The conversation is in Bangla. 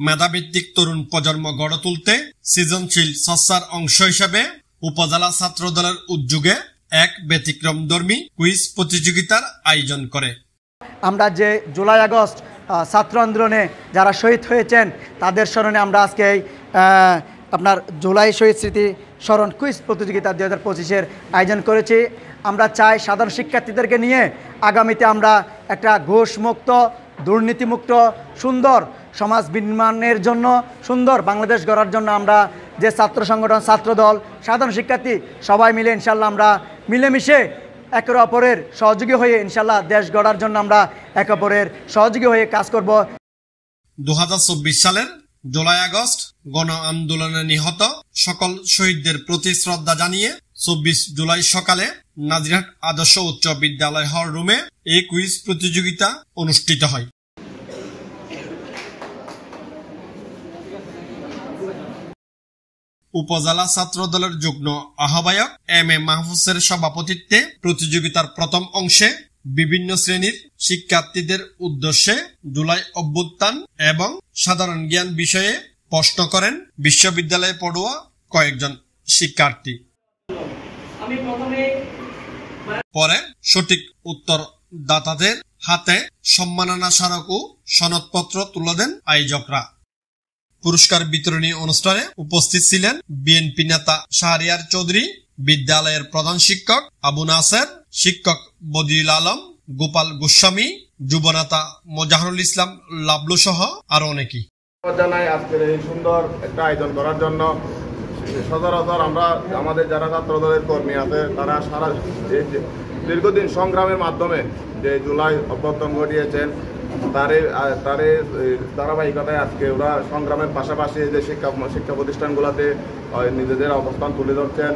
মেধাভিত্তিক তরুণ প্রজন্ম গড়ে তুলতে সৃজনশীল চর্চার অংশ হিসেবে উপজেলা ছাত্র দলের উদ্যোগে এক ব্যতিক্রমধর্মী কুইজ প্রতিযোগিতার আয়োজন করে। আমরা যে জুলাই আগস্ট ছাত্র আন্দোলনে যারা শহীদ হয়েছেন তাদের স্মরণে আমরা আজকে আপনার জুলাই শহীদ স্মৃতি স্মরণ কুইজ প্রতিযোগিতা 2025-এর আয়োজন করেছি। আমরা চাই সাধারণ শিক্ষার্থীদেরকে নিয়ে আগামীতে আমরা একটা ঘুষমুক্ত, দুর্নীতিমুক্ত, সুন্দর সমাজ বিনির্মাণের জন্য, সুন্দর বাংলাদেশ গড়ার জন্য আমরা যে ছাত্র সংগঠন, ছাত্রদল, সাধারণ শিক্ষার্থী সবাই মিলে ইনশাল্লাহ আমরা মিলেমিশে একে অপরের সহযোগী হয়ে ইনশাল্লাহ দেশ গড়ার জন্য আমরা একে অপরের সহযোগী হয়ে কাজ করব। 2024 সালের জুলাই আগস্ট গণ আন্দোলনে নিহত সকল শহীদদের প্রতি শ্রদ্ধা জানিয়ে 24 জুলাই সকালে নাজিরহাট আদর্শ উচ্চ বিদ্যালয় হল রুমে এই কুইজ প্রতিযোগিতা অনুষ্ঠিত হয়। উপজেলা ছাত্র দলের যুগ্ম আহ্বায়ক এম এ মাহফুজের সভাপতিত্বে প্রতিযোগিতার প্রথম অংশে বিভিন্ন শ্রেণীর শিক্ষার্থীদের উদ্দেশ্যে জুলাই অভ্যুত্থান এবং সাধারণ জ্ঞান বিষয়ে প্রশ্ন করেন বিশ্ববিদ্যালয়ে পড়ুয়া কয়েকজন শিক্ষার্থী। পরে সঠিক উত্তর দাতাদের হাতে সম্মাননা স্মারক ও সনদপত্র তুলে দেন আয়োজকরা। পুরস্কার বিতরণী অনুষ্ঠানে উপস্থিত ছিলেন বিএনপি নেতা শাহরিয়ার চৌধুরী, বিদ্যালয়ের প্রধান শিক্ষক আবু নাসের, শিক্ষক বদিউল আলম, গোপাল গোস্বামী, যুবনেতা মোজাহরুল ইসলাম লাবলু সহ আরো অনেকেই। জানাই আজকের এই সুন্দর একটা আয়োজন করার জন্য। সচরাচর আমরা আমাদের যারা ছাত্র দলের কর্মী আছে তারা সারা দীর্ঘদিন সংগ্রামের মাধ্যমে যে জুলাই অভ্যুত্থান ঘটিয়েছেন তারে ধারাবাহিকতায় আজকে ওরা সংগ্রামের পাশাপাশি যে শিক্ষা প্রতিষ্ঠানগুলোতে নিজেদের অবস্থান তুলে ধরছেন।